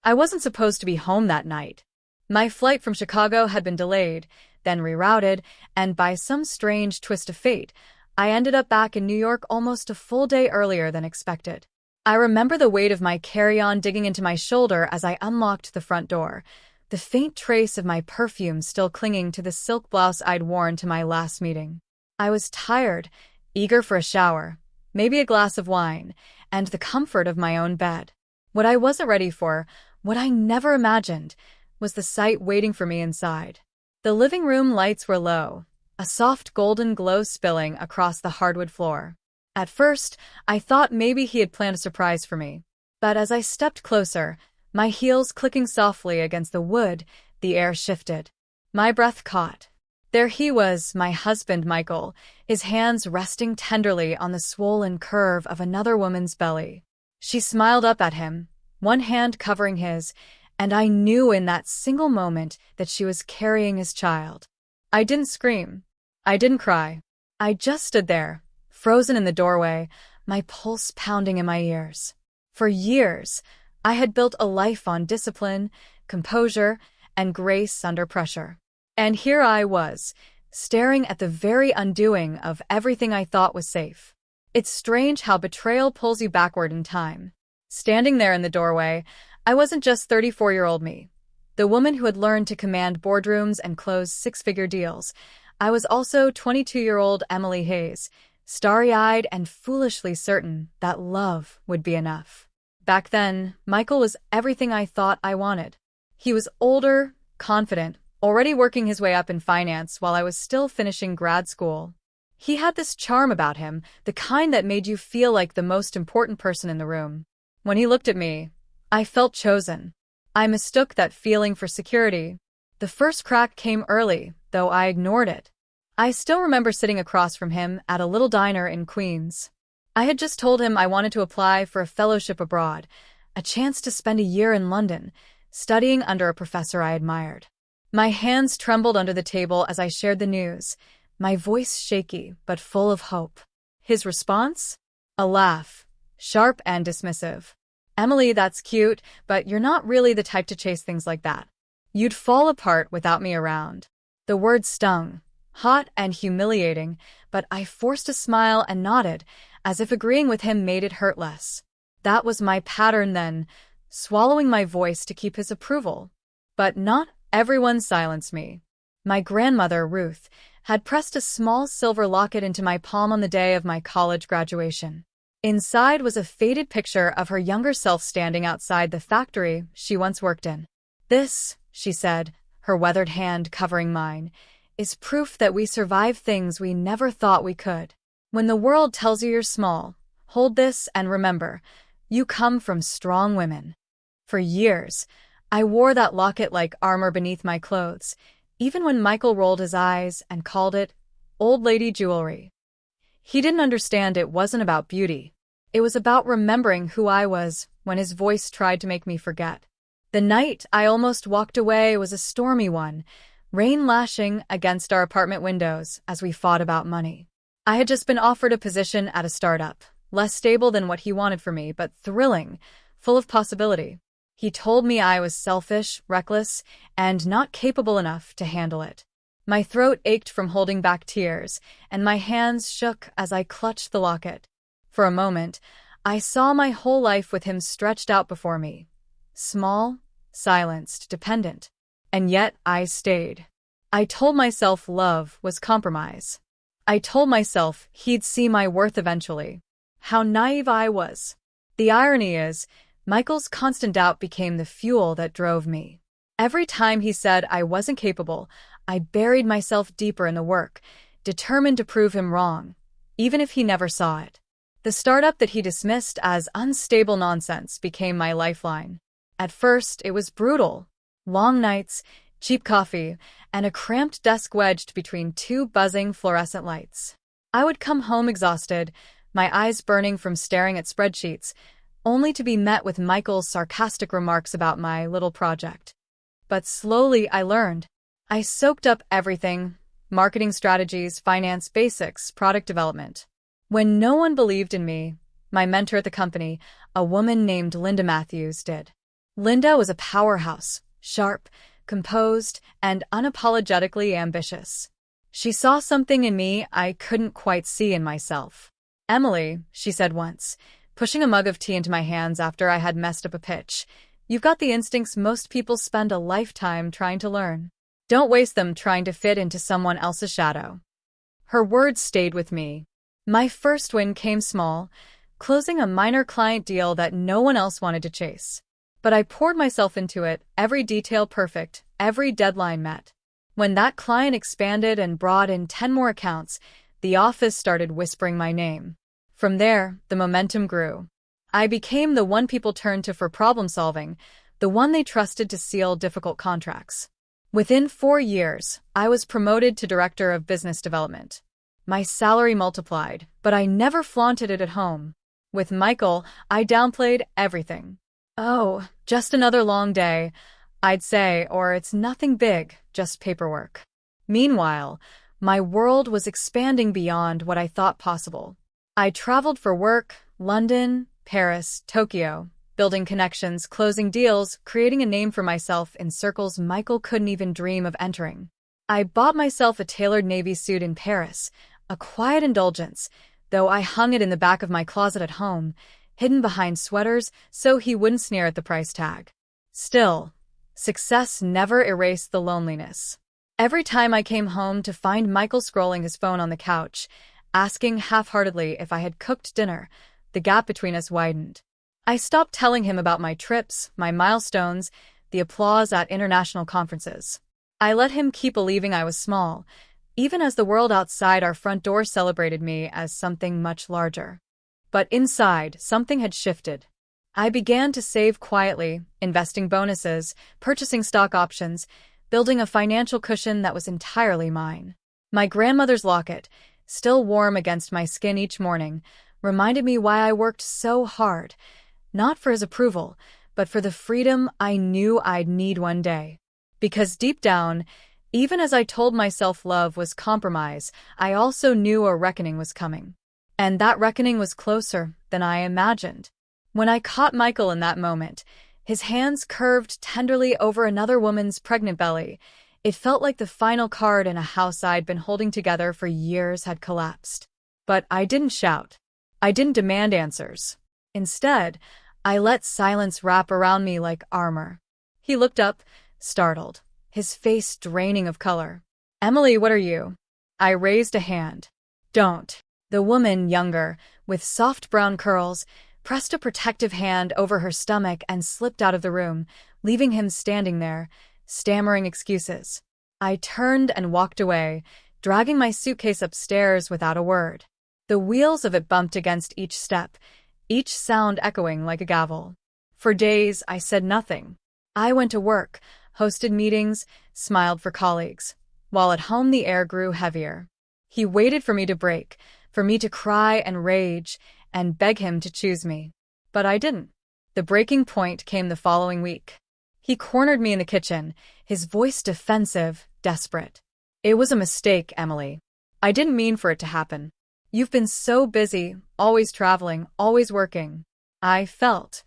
I wasn't supposed to be home that night. My flight from Chicago had been delayed, then rerouted, and by some strange twist of fate, I ended up back in New York almost a full day earlier than expected. I remember the weight of my carry-on digging into my shoulder as I unlocked the front door, the faint trace of my perfume still clinging to the silk blouse I'd worn to my last meeting. I was tired, eager for a shower, maybe a glass of wine, and the comfort of my own bed. What I wasn't ready for, what I never imagined, was the sight waiting for me inside. The living room lights were low, a soft golden glow spilling across the hardwood floor. At first, I thought maybe he had planned a surprise for me. But as I stepped closer, my heels clicking softly against the wood, the air shifted. My breath caught. There he was, my husband Michael, his hands resting tenderly on the swollen curve of another woman's belly. She smiled up at him, one hand covering his, and I knew in that single moment that she was carrying his child. I didn't scream. I didn't cry. I just stood there, frozen in the doorway, my pulse pounding in my ears. For years, I had built a life on discipline, composure, and grace under pressure. And here I was, staring at the very undoing of everything I thought was safe. It's strange how betrayal pulls you backward in time. Standing there in the doorway, I wasn't just 34-year-old me, the woman who had learned to command boardrooms and close six-figure deals. I was also 22-year-old Emily Hayes, starry-eyed and foolishly certain that love would be enough. Back then, Michael was everything I thought I wanted. He was older, confident, already working his way up in finance while I was still finishing grad school. He had this charm about him, the kind that made you feel like the most important person in the room. When he looked at me, I felt chosen. I mistook that feeling for security. The first crack came early, though I ignored it. I still remember sitting across from him at a little diner in Queens. I had just told him I wanted to apply for a fellowship abroad, a chance to spend a year in London, studying under a professor I admired. My hands trembled under the table as I shared the news, my voice shaky but full of hope. His response? A laugh, sharp and dismissive. Emily, that's cute, but you're not really the type to chase things like that. You'd fall apart without me around. The words stung, hot and humiliating, but I forced a smile and nodded, as if agreeing with him made it hurt less. That was my pattern then, swallowing my voice to keep his approval. But not everyone silenced me. My grandmother, Ruth, had pressed a small silver locket into my palm on the day of my college graduation. Inside was a faded picture of her younger self standing outside the factory she once worked in. This, she said, her weathered hand covering mine, is proof that we survive things we never thought we could. When the world tells you you're small, hold this and remember, you come from strong women. For years, I wore that locket like armor beneath my clothes, even when Michael rolled his eyes and called it old lady jewelry. He didn't understand it wasn't about beauty. It was about remembering who I was when his voice tried to make me forget. The night I almost walked away was a stormy one, rain lashing against our apartment windows as we fought about money. I had just been offered a position at a startup, less stable than what he wanted for me, but thrilling, full of possibility. He told me I was selfish, reckless, and not capable enough to handle it. My throat ached from holding back tears, and my hands shook as I clutched the locket. For a moment, I saw my whole life with him stretched out before me. Small, silenced, dependent. And yet I stayed. I told myself love was compromise. I told myself he'd see my worth eventually. How naive I was. The irony is, Michael's constant doubt became the fuel that drove me. Every time he said I wasn't capable, I buried myself deeper in the work, determined to prove him wrong, even if he never saw it. The startup that he dismissed as unstable nonsense became my lifeline. At first, it was brutal. Long nights, cheap coffee, and a cramped desk wedged between two buzzing fluorescent lights. I would come home exhausted, my eyes burning from staring at spreadsheets, only to be met with Michael's sarcastic remarks about my little project. But slowly I learned. I soaked up everything: marketing strategies, finance basics, product development. When no one believed in me, my mentor at the company, a woman named Linda Matthews, did. Linda was a powerhouse, sharp, composed, and unapologetically ambitious. She saw something in me I couldn't quite see in myself. "Emily," she said once, pushing a mug of tea into my hands after I had messed up a pitch, "you've got the instincts most people spend a lifetime trying to learn. Don't waste them trying to fit into someone else's shadow." Her words stayed with me. My first win came small, closing a minor client deal that no one else wanted to chase. But I poured myself into it, every detail perfect, every deadline met. When that client expanded and brought in 10 more accounts, the office started whispering my name. From there, the momentum grew. I became the one people turned to for problem solving, the one they trusted to seal difficult contracts. Within 4 years, I was promoted to Director of Business Development. My salary multiplied, but I never flaunted it at home. With Michael, I downplayed everything. "Oh, just another long day," I'd say, or "it's nothing big, just paperwork." Meanwhile, my world was expanding beyond what I thought possible. I traveled for work, London, Paris, Tokyo, building connections, closing deals, creating a name for myself in circles Michael couldn't even dream of entering. I bought myself a tailored navy suit in Paris, a quiet indulgence, though I hung it in the back of my closet at home, hidden behind sweaters so he wouldn't sneer at the price tag. Still, success never erased the loneliness. Every time I came home to find Michael scrolling his phone on the couch, asking half-heartedly if I had cooked dinner, the gap between us widened. I stopped telling him about my trips, my milestones, the applause at international conferences. I let him keep believing I was small, even as the world outside our front door celebrated me as something much larger. But inside, something had shifted. I began to save quietly, investing bonuses, purchasing stock options, building a financial cushion that was entirely mine. My grandmother's locket, still warm against my skin each morning, reminded me why I worked so hard, not for his approval, but for the freedom I knew I'd need one day. Because deep down, even as I told myself love was compromise, I also knew a reckoning was coming. And that reckoning was closer than I imagined. When I caught Michael in that moment, his hands curved tenderly over another woman's pregnant belly, it felt like the final card in a house I'd been holding together for years had collapsed. But I didn't shout. I didn't demand answers. Instead, I let silence wrap around me like armor. He looked up, startled, his face draining of color. "Emily, what are you?" I raised a hand. "Don't." The woman, younger, with soft brown curls, pressed a protective hand over her stomach and slipped out of the room, leaving him standing there, stammering excuses. I turned and walked away, dragging my suitcase upstairs without a word. The wheels of it bumped against each step, each sound echoing like a gavel. For days, I said nothing. I went to work, hosted meetings, smiled for colleagues, while at home the air grew heavier. He waited for me to break, for me to cry and rage, and beg him to choose me. But I didn't. The breaking point came the following week. He cornered me in the kitchen, his voice defensive, desperate. "It was a mistake, Emily. I didn't mean for it to happen. You've been so busy, always traveling, always working." I felt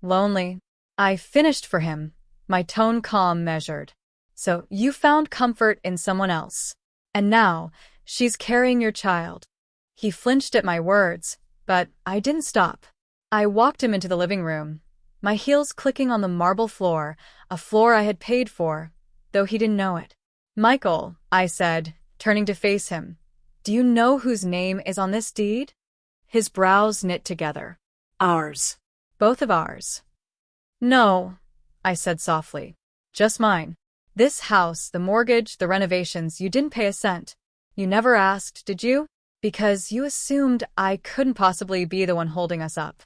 lonely. I finished for him, my tone calm, measured. "So you found comfort in someone else. And now, she's carrying your child." He flinched at my words, but I didn't stop. I walked him into the living room, my heels clicking on the marble floor, a floor I had paid for, though he didn't know it. "Michael," I said, turning to face him, "do you know whose name is on this deed?" His brows knit together. "Ours. Both of ours." "No," I said softly. "Just mine. This house, the mortgage, the renovations, you didn't pay a cent. You never asked, did you? Because you assumed I couldn't possibly be the one holding us up."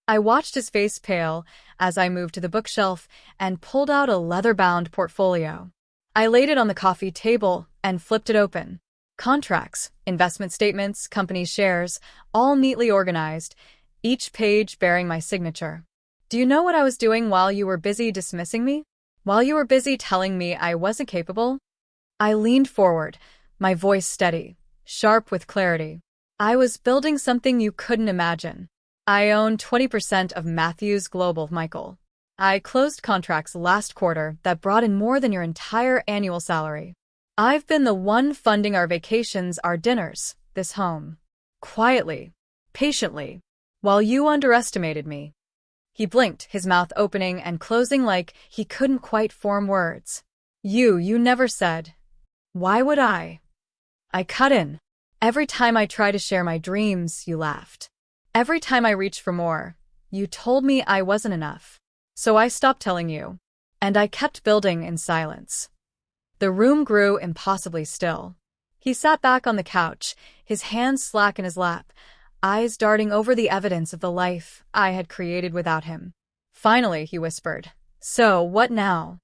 I watched his face pale as I moved to the bookshelf and pulled out a leather-bound portfolio. I laid it on the coffee table and flipped it open. Contracts, investment statements, company shares, all neatly organized, each page bearing my signature. "Do you know what I was doing while you were busy dismissing me? While you were busy telling me I wasn't capable?" I leaned forward, my voice steady, sharp with clarity. "I was building something you couldn't imagine. I own 20% of Matthews Global, Michael. I closed contracts last quarter that brought in more than your entire annual salary. I've been the one funding our vacations, our dinners, this home. Quietly, patiently, while you underestimated me. He blinked, his mouth opening and closing like he couldn't quite form words. You never said. Why would I? I cut in. Every time I try to share my dreams, you laughed. Every time I reached for more, you told me I wasn't enough. So I stopped telling you. And I kept building in silence. The room grew impossibly still. He sat back on the couch, his hands slack in his lap, eyes darting over the evidence of the life I had created without him. Finally, he whispered, "So, what now?"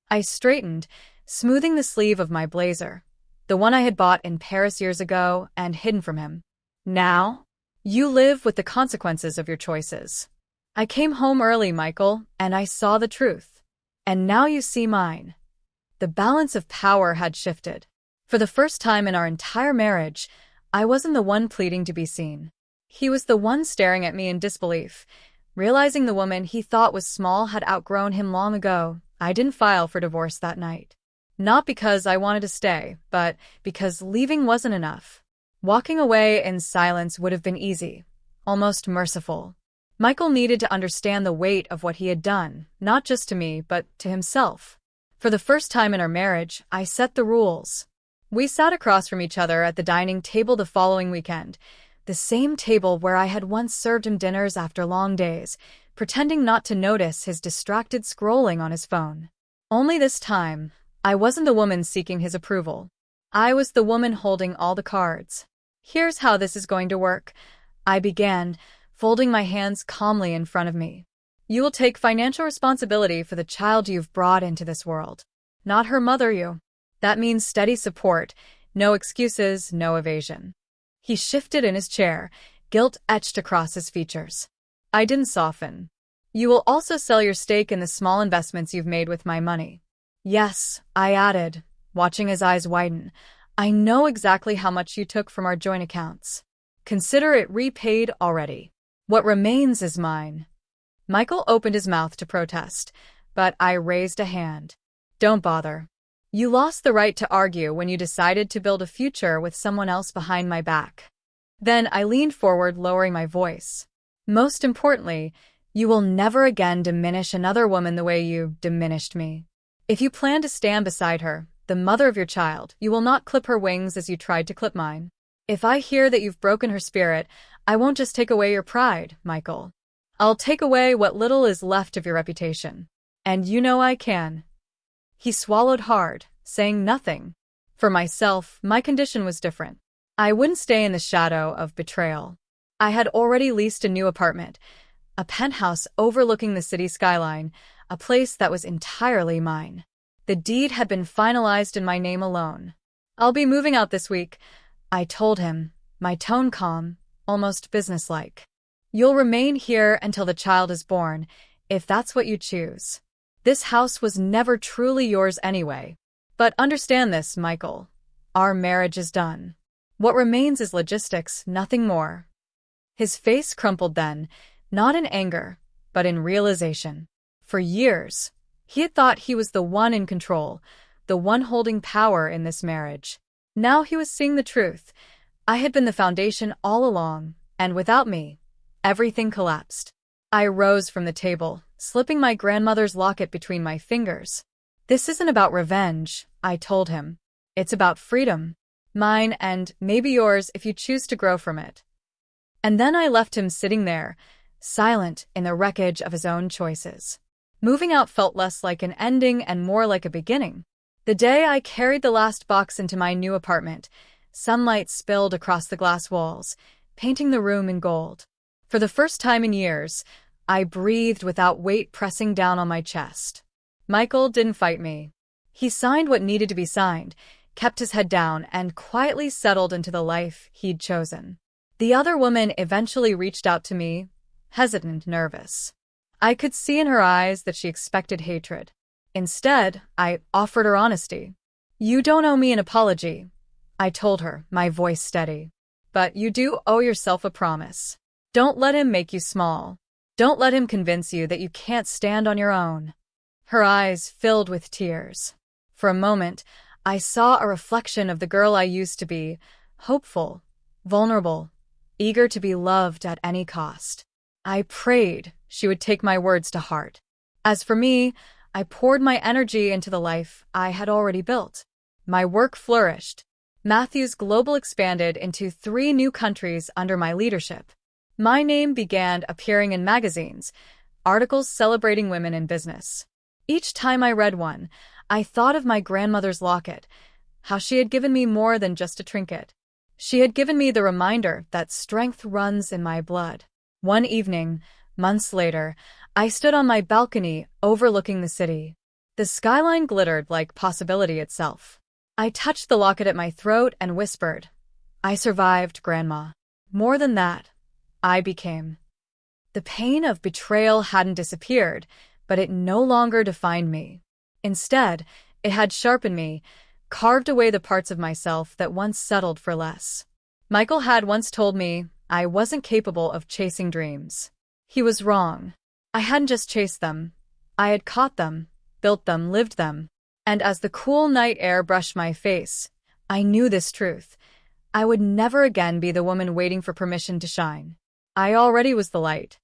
I straightened, smoothing the sleeve of my blazer, the one I had bought in Paris years ago and hidden from him. Now? You live with the consequences of your choices. I came home early, Michael, and I saw the truth. And now you see mine. The balance of power had shifted. For the first time in our entire marriage, I wasn't the one pleading to be seen. He was the one staring at me in disbelief. Realizing the woman he thought was small had outgrown him long ago, I didn't file for divorce that night. Not because I wanted to stay, but because leaving wasn't enough. Walking away in silence would have been easy, almost merciful. Michael needed to understand the weight of what he had done, not just to me, but to himself. For the first time in our marriage, I set the rules. We sat across from each other at the dining table the following weekend, the same table where I had once served him dinners after long days, pretending not to notice his distracted scrolling on his phone. Only this time, I wasn't the woman seeking his approval. I was the woman holding all the cards. Here's how this is going to work, I began, folding my hands calmly in front of me. You will take financial responsibility for the child you've brought into this world. Not her mother you. That means steady support, no excuses, no evasion. He shifted in his chair, guilt etched across his features. I didn't soften. You will also sell your stake in the small investments you've made with my money. Yes, I added, watching his eyes widen. I know exactly how much you took from our joint accounts. Consider it repaid already. What remains is mine. Michael opened his mouth to protest, but I raised a hand. Don't bother. You lost the right to argue when you decided to build a future with someone else behind my back. Then I leaned forward, lowering my voice. Most importantly, you will never again diminish another woman the way you diminished me. If you plan to stand beside her, the mother of your child, you will not clip her wings as you tried to clip mine. If I hear that you've broken her spirit, I won't just take away your pride, Michael. I'll take away what little is left of your reputation. And you know I can. He swallowed hard, saying nothing. For myself, my condition was different. I wouldn't stay in the shadow of betrayal. I had already leased a new apartment, a penthouse overlooking the city skyline, a place that was entirely mine. The deed had been finalized in my name alone. I'll be moving out this week, I told him, my tone calm, almost businesslike. You'll remain here until the child is born, if that's what you choose. This house was never truly yours anyway. But understand this, Michael. Our marriage is done. What remains is logistics, nothing more. His face crumpled then, not in anger, but in realization. For years, he had thought he was the one in control, the one holding power in this marriage. Now he was seeing the truth. I had been the foundation all along, and without me, everything collapsed. I rose from the table, slipping my grandmother's locket between my fingers. This isn't about revenge, I told him. It's about freedom. Mine and maybe yours if you choose to grow from it. And then I left him sitting there, silent in the wreckage of his own choices. Moving out felt less like an ending and more like a beginning. The day I carried the last box into my new apartment, sunlight spilled across the glass walls, painting the room in gold. For the first time in years, I breathed without weight pressing down on my chest. Michael didn't fight me. He signed what needed to be signed, kept his head down, and quietly settled into the life he'd chosen. The other woman eventually reached out to me, hesitant, nervous. I could see in her eyes that she expected hatred. Instead, I offered her honesty. You don't owe me an apology, I told her, my voice steady. But you do owe yourself a promise. Don't let him make you small. Don't let him convince you that you can't stand on your own." Her eyes filled with tears. For a moment, I saw a reflection of the girl I used to be, hopeful, vulnerable, eager to be loved at any cost. I prayed she would take my words to heart. As for me, I poured my energy into the life I had already built. My work flourished. Matthew's Global expanded into 3 new countries under my leadership. My name began appearing in magazines, articles celebrating women in business. Each time I read one, I thought of my grandmother's locket, how she had given me more than just a trinket. She had given me the reminder that strength runs in my blood. One evening, months later, I stood on my balcony overlooking the city. The skyline glittered like possibility itself. I touched the locket at my throat and whispered, "I survived, Grandma." More than that, I became. The pain of betrayal hadn't disappeared, but it no longer defined me. Instead, it had sharpened me, carved away the parts of myself that once settled for less. Michael had once told me I wasn't capable of chasing dreams. He was wrong. I hadn't just chased them. I had caught them, built them, lived them. And as the cool night air brushed my face, I knew this truth. I would never again be the woman waiting for permission to shine. I already was the light.